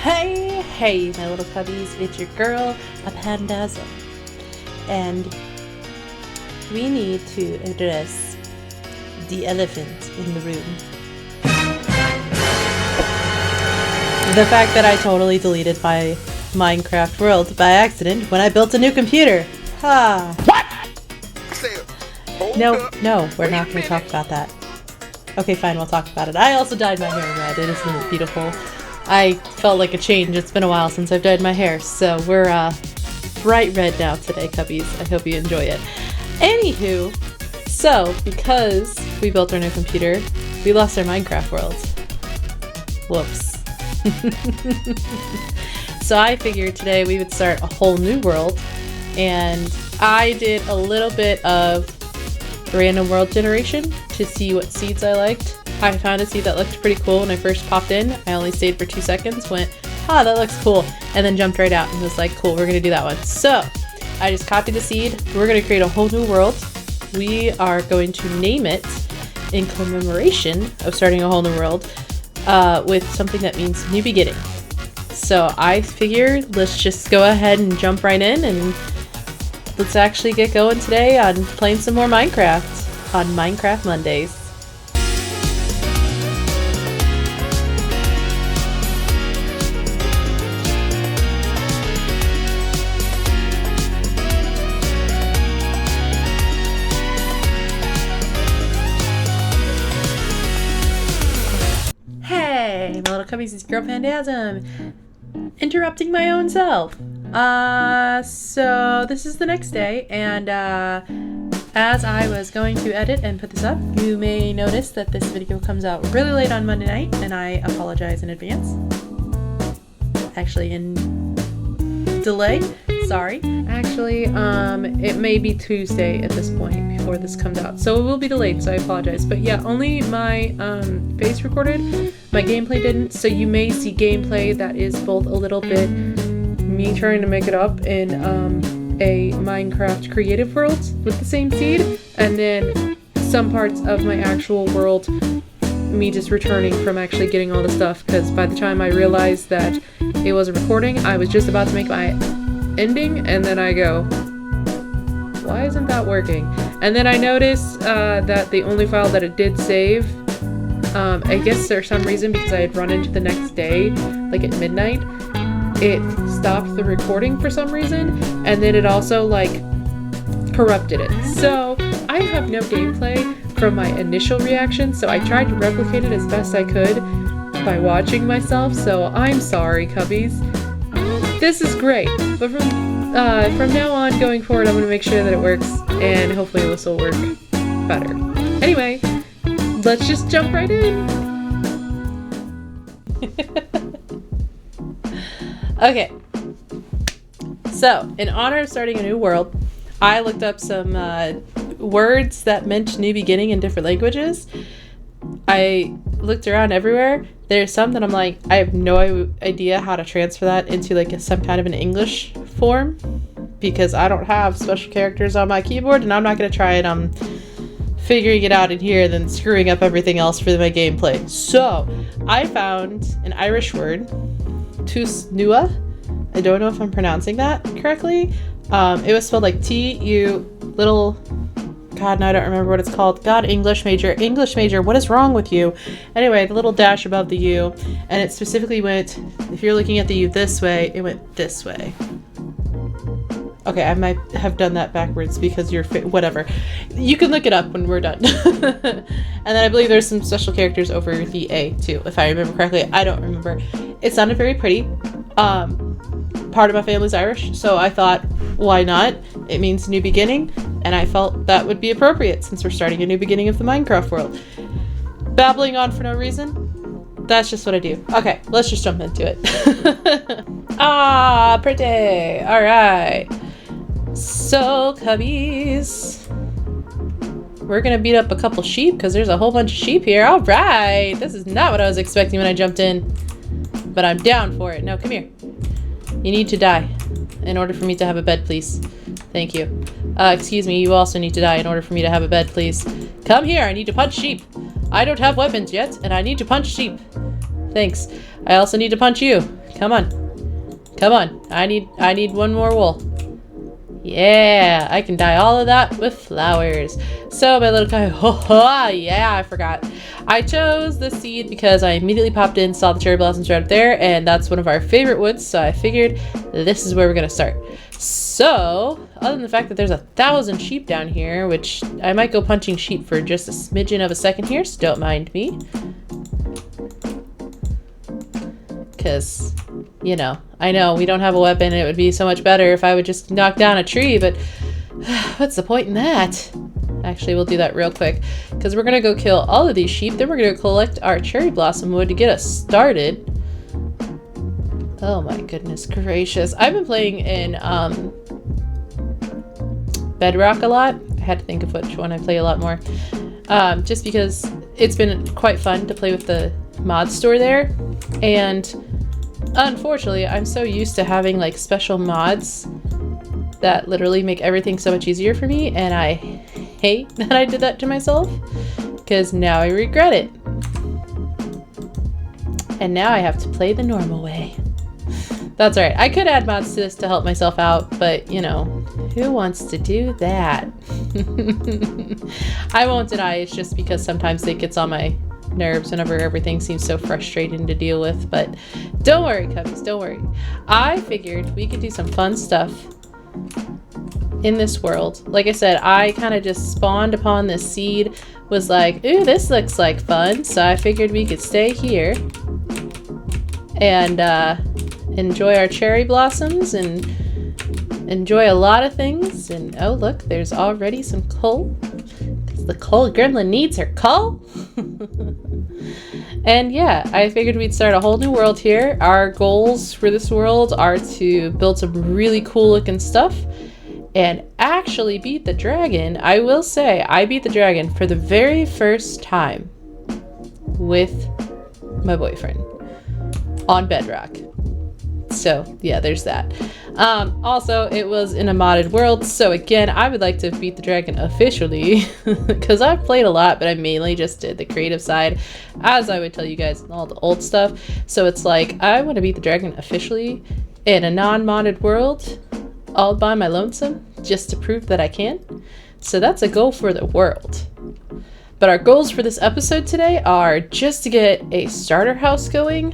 Hey, my little cubbies, it's your girl, a Pandasm. And we need to address the elephant in the room. The fact that I totally deleted my Minecraft world by accident when I built a new computer. Ha! What? No, we're not going to talk about that. Okay, fine, we'll talk about it. I also dyed my hair red. Isn't it beautiful? I felt like a change. It's been a while since I've dyed my hair, so we're bright red now today, cubbies. I hope you enjoy it. Anywho, so because we built our new computer, we lost our Minecraft world. Whoops. So I figured today we would start a whole new world, and I did a little bit of random world generation to see what seeds I liked. I found a seed that looked pretty cool when I first popped in. I only stayed for 2 seconds, went, that looks cool, and then jumped right out and was like, cool, we're gonna do that one. So I just copied the seed. We're gonna create a whole new world. We are going to name it in commemoration of starting a whole new world with something that means new beginning. So I figured let's just go ahead and jump right in and let's actually get going today on playing some more Minecraft on Minecraft Mondays. Hey, my little cubbies, it's Girl Pandasm. Interrupting my own self. So this is the next day, and as I was going to edit and put this up, you may notice that this video comes out really late on Monday night, and I apologize in advance. Actually, in delay. Sorry. Actually, it may be Tuesday at this point before this comes out, so it will be delayed, so I apologize. But yeah, only my face recorded, my gameplay didn't, so you may see gameplay that is both a little bit me trying to make it up in a Minecraft creative world with the same seed, and then some parts of my actual world me just returning from actually getting all the stuff, because by the time I realized that it was a recording, I was just about to make my ending, and then I go, why isn't that working? And then I noticed that the only file that it did save, I guess for some reason, because I had run into the next day, like at midnight, it stopped the recording for some reason, and then it also like corrupted it. So I have no gameplay from my initial reaction, so I tried to replicate it as best I could by watching myself, so I'm sorry, cubbies. This is great, but from now on going forward, I'm going to make sure that it works, and hopefully this will work better. Anyway, let's just jump right in. Okay, so in honor of starting a new world, I looked up some words that meant new beginning in different languages. I looked around everywhere. There's some that I'm like, I have no idea how to transfer that into like some kind of an English form, because I don't have special characters on my keyboard, and I'm not going to try it figuring it out in here and then screwing up everything else for my gameplay. So I found an Irish word, Tus Nua. I don't know if I'm pronouncing that correctly. It was spelled like T-U little... God, no, I don't remember what it's called. God, English major, what is wrong with you? Anyway, the little dash above the U, and it specifically went, if you're looking at the U this way, it went this way. Okay, I might have done that backwards because you're whatever. You can look it up when we're done. And then I believe there's some special characters over the A too, if I remember correctly. I don't remember. It sounded very pretty. Part of my family's Irish, so I thought, why not? It means new beginning, and I felt that would be appropriate since we're starting a new beginning of the Minecraft world. Babbling on for no reason. That's just what I do. Okay, let's just jump into it. Pretty. All right. So, cubbies, we're gonna beat up a couple sheep because there's a whole bunch of sheep here. All right. This is not what I was expecting when I jumped in, but I'm down for it. No, come here. You need to die in order for me to have a bed, please. Thank you. Excuse me, you also need to die in order for me to have a bed, please. Come here, I need to punch sheep. I don't have weapons yet, and I need to punch sheep. Thanks. I also need to punch you. Come on. Come on. I need one more wool. Yeah, I can dye all of that with flowers. So my little guy, yeah, I forgot. I chose the seed because I immediately popped in, saw the cherry blossoms right up there, and that's one of our favorite woods, so I figured this is where we're gonna start. So, other than the fact that there's 1,000 sheep down here, which I might go punching sheep for just a smidgen of a second here, so don't mind me. Because, you know, I know we don't have a weapon. It would be so much better if I would just knock down a tree, but what's the point in that? Actually, we'll do that real quick because we're going to go kill all of these sheep. Then we're going to collect our cherry blossom wood to get us started. Oh my goodness gracious. I've been playing in Bedrock a lot. I had to think of which one I play a lot more. Just because it's been quite fun to play with the mod store there. And unfortunately, I'm so used to having like special mods that literally make everything so much easier for me, and I hate that I did that to myself because now I regret it. And now I have to play the normal way. That's alright. I could add mods to this to help myself out, but you know, who wants to do that? I won't deny it's just because sometimes it gets on my nerves whenever everything seems so frustrating to deal with, but don't worry, cubbies, don't worry. I figured we could do some fun stuff in this world. Like I said, I kind of just spawned upon this seed, was like, ooh, this looks like fun, so I figured we could stay here and enjoy our cherry blossoms and enjoy a lot of things. And oh look, there's already some coal. The coal gremlin needs her coal. And yeah, I figured we'd start a whole new world here. Our goals for this world are to build some really cool looking stuff and actually beat the dragon. I will say I beat the dragon for the very first time with my boyfriend on Bedrock. So yeah, there's that. Also, it was in a modded world, so again, I would like to beat the dragon officially because I've played a lot, but I mainly just did the creative side, as I would tell you guys all the old stuff. So it's like, I want to beat the dragon officially in a non-modded world all by my lonesome, just to prove that I can. So that's a goal for the world. But our goals for this episode today are just to get a starter house going,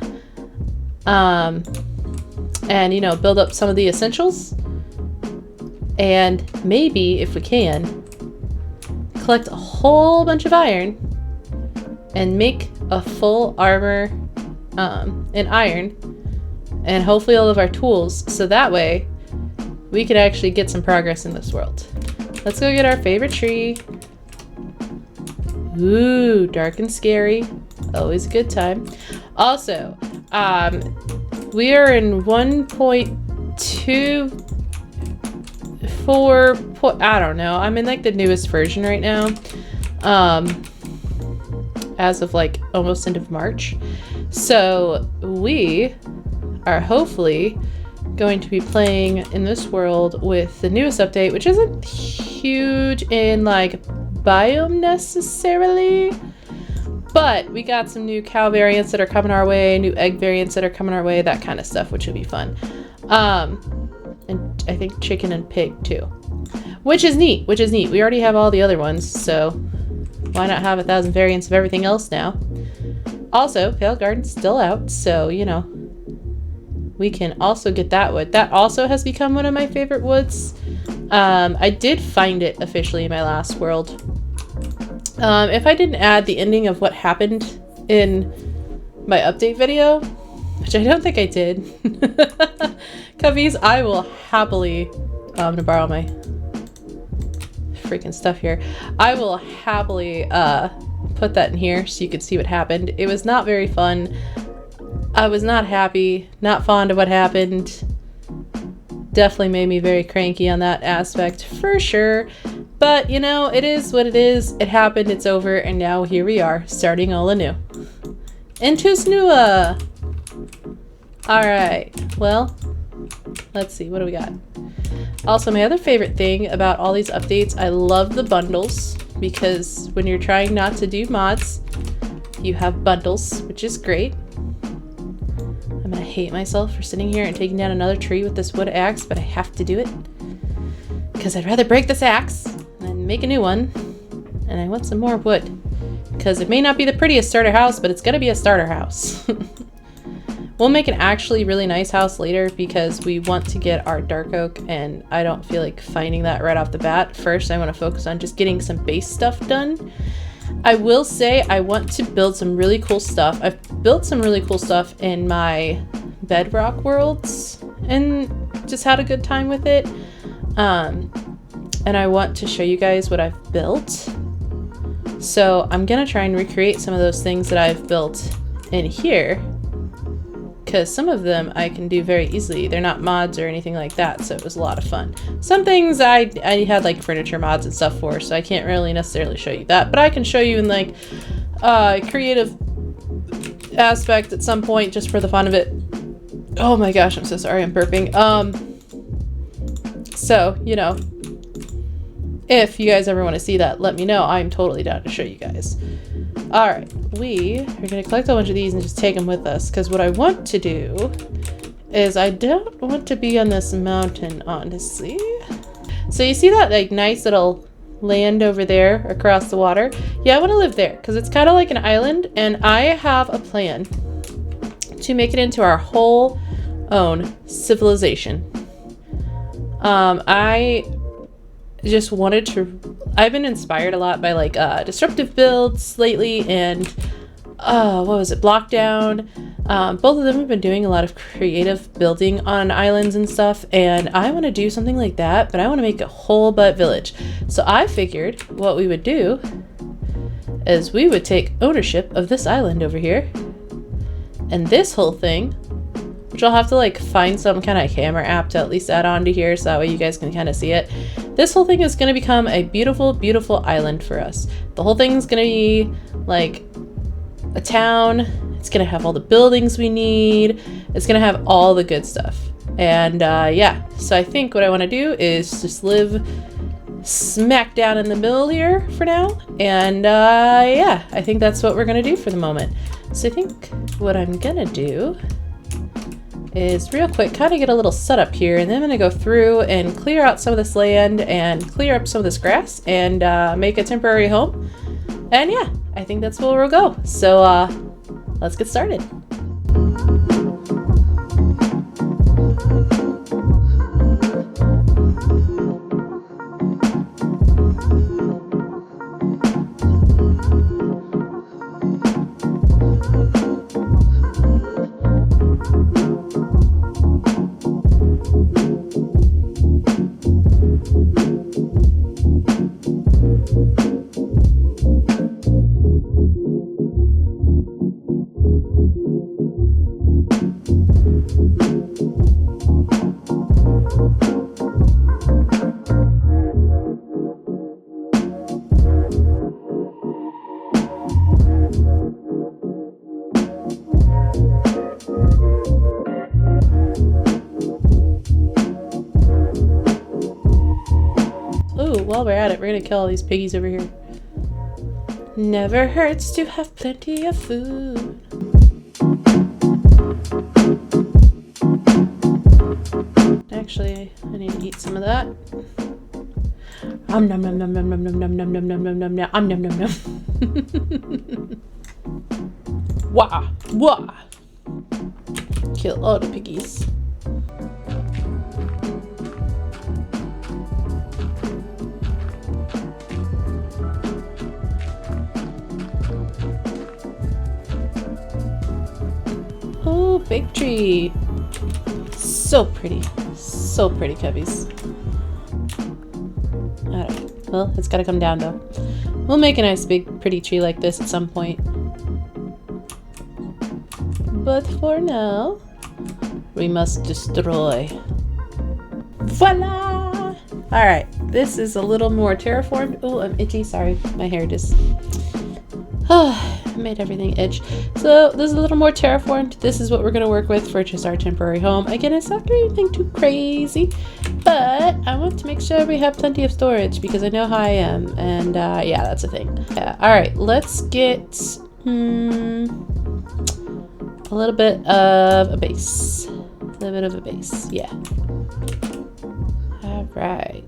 and you know, build up some of the essentials, and maybe if we can collect a whole bunch of iron and make a full armor in iron, and hopefully all of our tools, so that way we can actually get some progress in this world. Let's go get our favorite tree. Ooh, dark and scary, always a good time. Also, we are in 1.24. I don't know. I'm in like the newest version right now. As of like almost end of March. So we are hopefully going to be playing in this world with the newest update, which isn't huge in like biome necessarily. But we got some new cow variants that are coming our way, new egg variants that are coming our way, that kind of stuff, which will be fun. And I think chicken and pig too, which is neat, We already have all the other ones, so why not have 1,000 variants of everything else now? Also, Pale Garden's still out, so, you know, we can also get that wood. That also has become one of my favorite woods. I did find it officially in my last world. If I didn't add the ending of what happened in my update video, which I don't think I did, cubbies, I will happily, I'm gonna borrow my freaking stuff here. I will happily put that in here so you can see what happened. It was not very fun. I was not happy, not fond of what happened. Definitely made me very cranky on that aspect for sure. But, you know, it is what it is. It happened, it's over, and now here we are, starting all anew. In Tus Nua! Alright, well, let's see, what do we got? Also, my other favorite thing about all these updates, I love the bundles, because when you're trying not to do mods, you have bundles, which is great. I'm gonna hate myself for sitting here and taking down another tree with this wood axe, but I have to do it. Because I'd rather break this axe than make a new one. And I want some more wood. Because it may not be the prettiest starter house, but it's gonna be a starter house. We'll make an actually really nice house later because we want to get our dark oak, and I don't feel like finding that right off the bat. First, I want to focus on just getting some base stuff done. I will say I want to build some really cool stuff. I've built some really cool stuff in my bedrock worlds and just had a good time with it. And I want to show you guys what I've built. So I'm gonna try and recreate some of those things that I've built in here, because some of them I can do very easily. They're not mods or anything like that, so it was a lot of fun. Some things I had like furniture mods and stuff for, so I can't really necessarily show you that, but I can show you in like creative aspect at some point just for the fun of it. Oh my gosh, I'm so sorry, I'm burping. So, you know, if you guys ever want to see that, let me know. I'm totally down to show you guys. Alright, we are going to collect a bunch of these and just take them with us, because what I want to do is I don't want to be on this mountain, honestly. So you see that like nice little land over there across the water? Yeah, I want to live there because it's kind of like an island, and I have a plan to make it into our whole own civilization. I just wanted to, I've been inspired a lot by like disruptive builds lately, and what was it, Blockdown. Both of them have been doing a lot of creative building on islands and stuff, and I want to do something like that, but I want to make a whole butt village. So I figured what we would do is we would take ownership of this island over here, and this whole thing, which I'll have to like find some kind of camera app to at least add on to here so that way you guys can kind of see it. This whole thing is going to become a beautiful, beautiful island for us. The whole thing's going to be like a town. It's going to have all the buildings we need. It's going to have all the good stuff. And yeah, so I think what I want to do is just live smack down in the middle here for now. And yeah, I think that's what we're going to do for the moment. So I think what I'm going to do is real quick kind of get a little setup here, and then I'm going to go through and clear out some of this land and clear up some of this grass and make a temporary home. And yeah, I think that's where we'll go. So let's get started. While we're at it, we're gonna kill all these piggies over here. Never hurts to have plenty of food. Actually, I need to eat some of that. Nom nom nom nom nom nom nom nom nom nom nom nom nom nom nom nom nom. Wah wah. Kill all the piggies. Oh, big tree. So pretty. So pretty, cubbies. Alright. Well, it's gotta come down though. We'll make a nice big pretty tree like this at some point. But for now, we must destroy. Voila! Alright, this is a little more terraformed. Oh, I'm itchy. Sorry, my hair just made everything itch. So this is a little more terraformed. This is what we're going to work with for just our temporary home. Again, it's not anything too crazy, but I want to make sure we have plenty of storage because I know how I am. And yeah, that's a thing. Yeah. All right, let's get A little bit of a base. A little bit of a base, yeah. All right.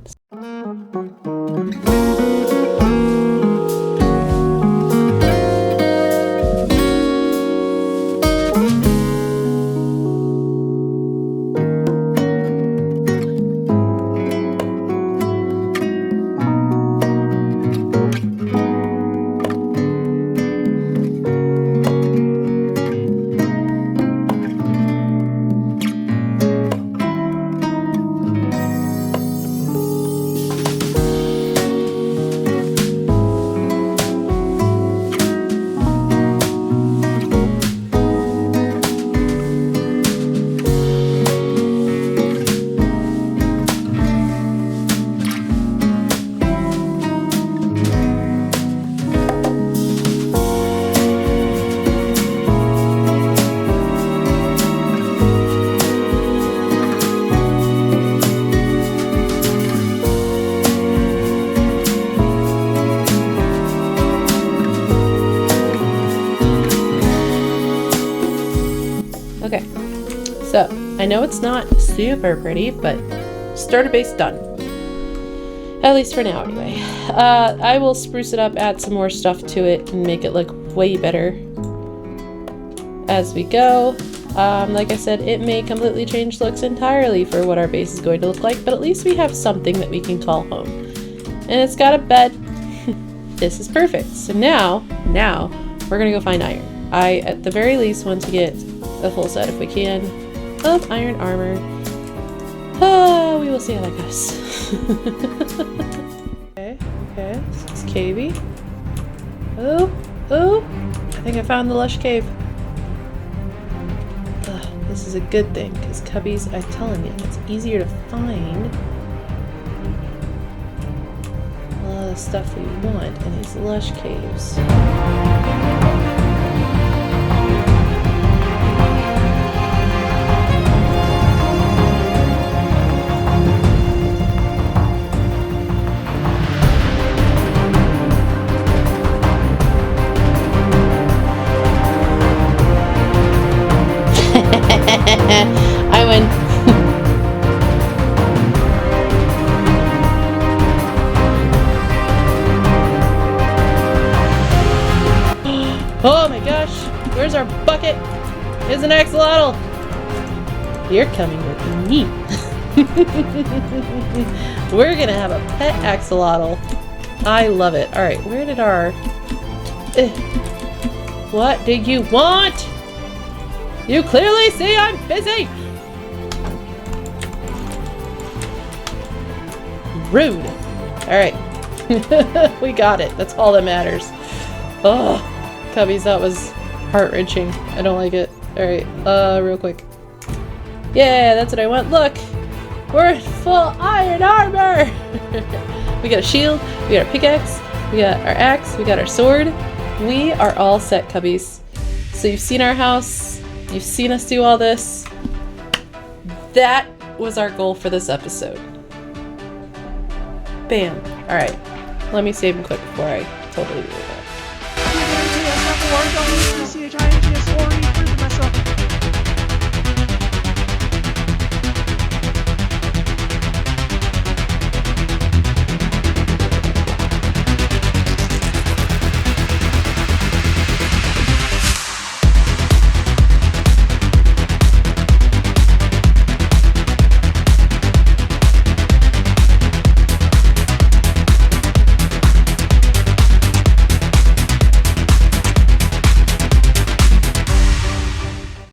Okay, so I know it's not super pretty, but starter base done. At least for now, anyway. I will spruce it up, add some more stuff to it, and make it look way better as we go. Like I said, it may completely change looks entirely for what our base is going to look like, but at least we have something that we can call home. And it's got a bed. This is perfect. So now, we're gonna go find iron. I, at the very least, want to get a full set, if we can, of iron armor. Oh, we will see how that goes. Okay, so it's cavey. Oh, I think I found the lush cave. This is a good thing, because cubbies, I'm telling you, it's easier to find a lot of the stuff we want in these lush caves. I win. Oh my gosh, where's our bucket? It's an axolotl. You're coming with me. We're gonna have a pet axolotl. I love it. All right, where did our... What did you want? You clearly see I'm busy! Rude. Alright. We got it. That's all that matters. Oh, cubbies, that was heart-wrenching. I don't like it. Alright, real quick. Yeah, that's what I want. Look! We're in full iron armor! We got a shield, we got our pickaxe, we got our axe, we got our sword. We are all set, cubbies. So you've seen our house. You've seen us do all this. That was our goal for this episode. Bam. Alright. Let me save him quick before I totally do it.